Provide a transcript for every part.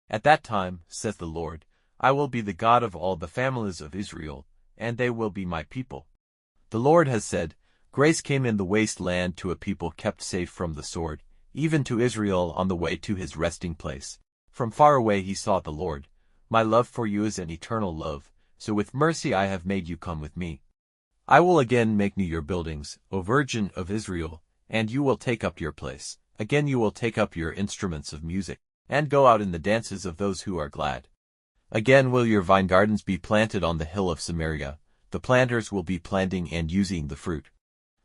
At that time, says the Lord, I will be the God of all the families of Israel, and they will be my people. The Lord has said, Grace came in the waste land to a people kept safe from the sword, even to Israel on the way to his resting place. From far away he saw the Lord. My love for you is an eternal love, so with mercy I have made you come with me. I will again make new your buildings, O Virgin of Israel, and you will take up your place. Again you will take up your instruments of music, and go out in the dances of those who are glad. Again will your vine gardens be planted on the hill of Samaria. The planters will be planting and using the fruit.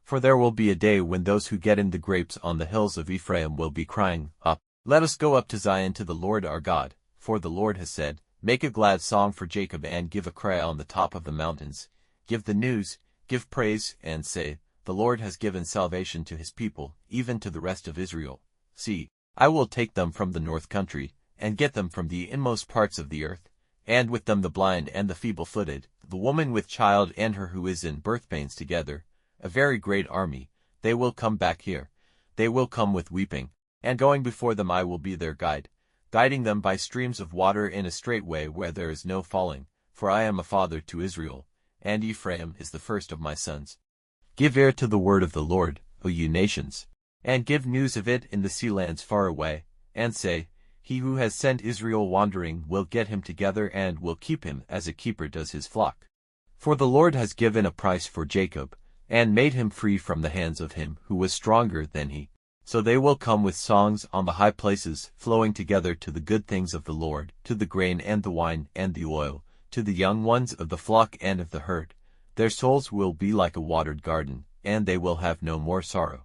For there will be a day when those who get in the grapes on the hills of Ephraim will be crying, Up, let us go up to Zion to the Lord our God. For the Lord has said, Make a glad song for Jacob and give a cry on the top of the mountains. Give the news, give praise, and say, The Lord has given salvation to his people, even to the rest of Israel. See, I will take them from the north country, and get them from the inmost parts of the earth, and with them the blind and the feeble-footed, the woman with child and her who is in birth pains together, a very great army. They will come back here. They will come with weeping, and going before them I will be their guide, guiding them by streams of water in a straight way where there is no falling, for I am a father to Israel, and Ephraim is the first of my sons. Give ear to the word of the Lord, O you nations, and give news of it in the sea lands far away, and say, He who has sent Israel wandering will get him together and will keep him as a keeper does his flock. For the Lord has given a price for Jacob, and made him free from the hands of him who was stronger than he. So they will come with songs on the high places, flowing together to the good things of the Lord, to the grain and the wine and the oil, to the young ones of the flock and of the herd. Their souls will be like a watered garden, and they will have no more sorrow.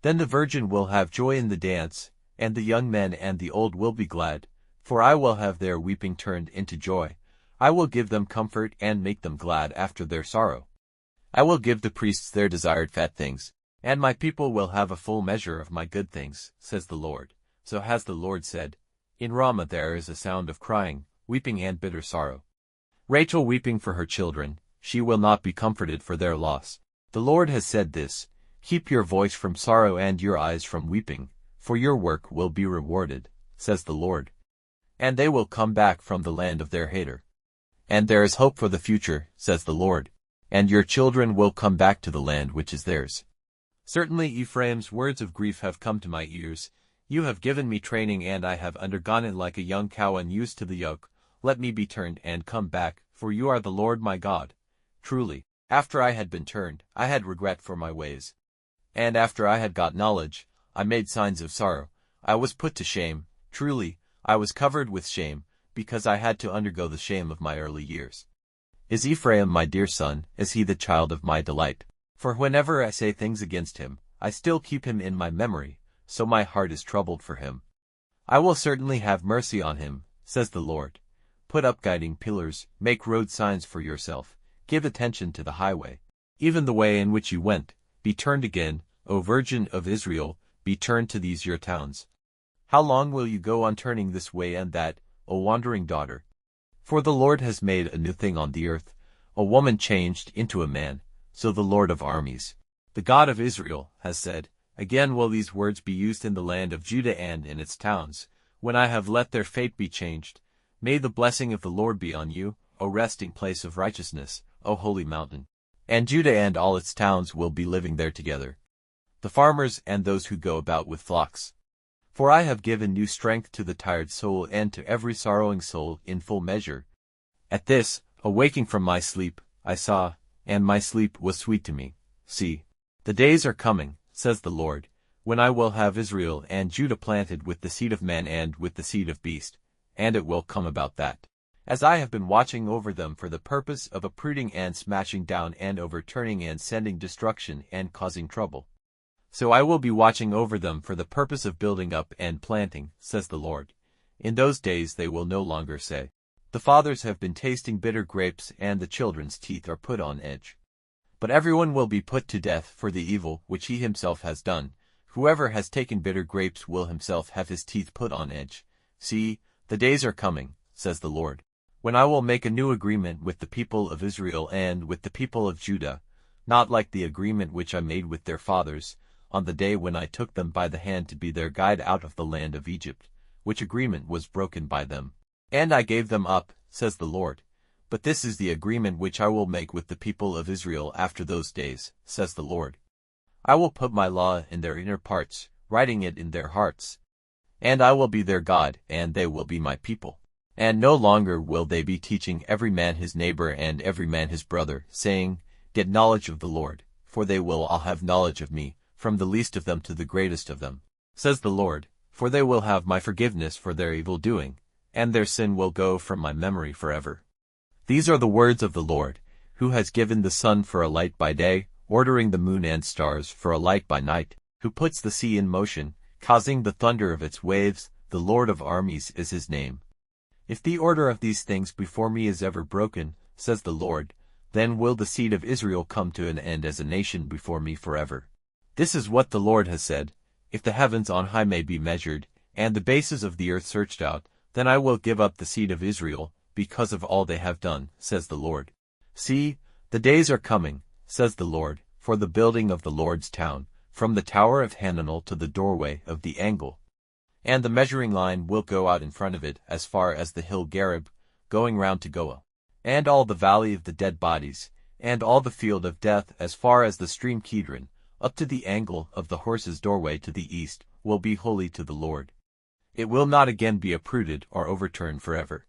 Then the virgin will have joy in the dance, and the young men and the old will be glad, for I will have their weeping turned into joy. I will give them comfort and make them glad after their sorrow. I will give the priests their desired fat things, and my people will have a full measure of my good things, says the Lord. So has the Lord said, In Ramah there is a sound of crying, weeping and bitter sorrow. Rachel weeping for her children, she will not be comforted for their loss. The Lord has said this, Keep your voice from sorrow and your eyes from weeping, for your work will be rewarded, says the Lord. And they will come back from the land of their hater. And there is hope for the future, says the Lord. And your children will come back to the land which is theirs. Certainly Ephraim's words of grief have come to my ears. You have given me training and I have undergone it like a young cow unused to the yoke. Let me be turned and come back, for you are the Lord my God. Truly, after I had been turned, I had regret for my ways. And after I had got knowledge, I made signs of sorrow. I was put to shame. Truly, I was covered with shame, because I had to undergo the shame of my early years. Is Ephraim my dear son? Is he the child of my delight? For whenever I say things against him, I still keep him in my memory, so my heart is troubled for him. I will certainly have mercy on him, says the Lord. Put up guiding pillars, make road signs for yourself, give attention to the highway. Even the way in which you went, be turned again, O Virgin of Israel, be turned to these your towns. How long will you go on turning this way and that, O wandering daughter? For the Lord has made a new thing on the earth, a woman changed into a man, so the Lord of armies, the God of Israel, has said, Again will these words be used in the land of Judah and in its towns, when I have let their fate be changed. May the blessing of the Lord be on you, O resting place of righteousness, O holy mountain. And Judah and all its towns will be living there together, the farmers and those who go about with flocks. For I have given new strength to the tired soul and to every sorrowing soul in full measure. At this, awaking from my sleep, I saw, and my sleep was sweet to me. See, the days are coming, says the Lord, when I will have Israel and Judah planted with the seed of man and with the seed of beast, and it will come about that, as I have been watching over them for the purpose of uprooting and smashing down and overturning and sending destruction and causing trouble, so I will be watching over them for the purpose of building up and planting, says the Lord. In those days they will no longer say, The fathers have been tasting bitter grapes and the children's teeth are put on edge. But everyone will be put to death for the evil which he himself has done. Whoever has taken bitter grapes will himself have his teeth put on edge. See, the days are coming, says the Lord, when I will make a new agreement with the people of Israel and with the people of Judah, not like the agreement which I made with their fathers, on the day when I took them by the hand to be their guide out of the land of Egypt, which agreement was broken by them. And I gave them up, says the Lord. But this is the agreement which I will make with the people of Israel after those days, says the Lord. I will put my law in their inner parts, writing it in their hearts. And I will be their God, and they will be my people. And no longer will they be teaching every man his neighbor and every man his brother, saying, Get knowledge of the Lord, for they will all have knowledge of me, from the least of them to the greatest of them, says the Lord. For they will have my forgiveness for their evil doing, and their sin will go from my memory forever. These are the words of the Lord, who has given the sun for a light by day, ordering the moon and stars for a light by night, who puts the sea in motion, causing the thunder of its waves. The Lord of armies is his name. If the order of these things before me is ever broken, says the Lord, then will the seed of Israel come to an end as a nation before me forever. This is what the Lord has said, If the heavens on high may be measured, and the bases of the earth searched out, then I will give up the seed of Israel, because of all they have done, says the Lord. See, the days are coming, says the Lord, for the building of the Lord's town, from the tower of Hananel to the doorway of the angle. And the measuring line will go out in front of it as far as the hill Gareb, going round to Goa. And all the valley of the dead bodies, and all the field of death as far as the stream Kidron, up to the angle of the horse's doorway to the east, will be holy to the Lord. It will not again be uprooted or overturned forever.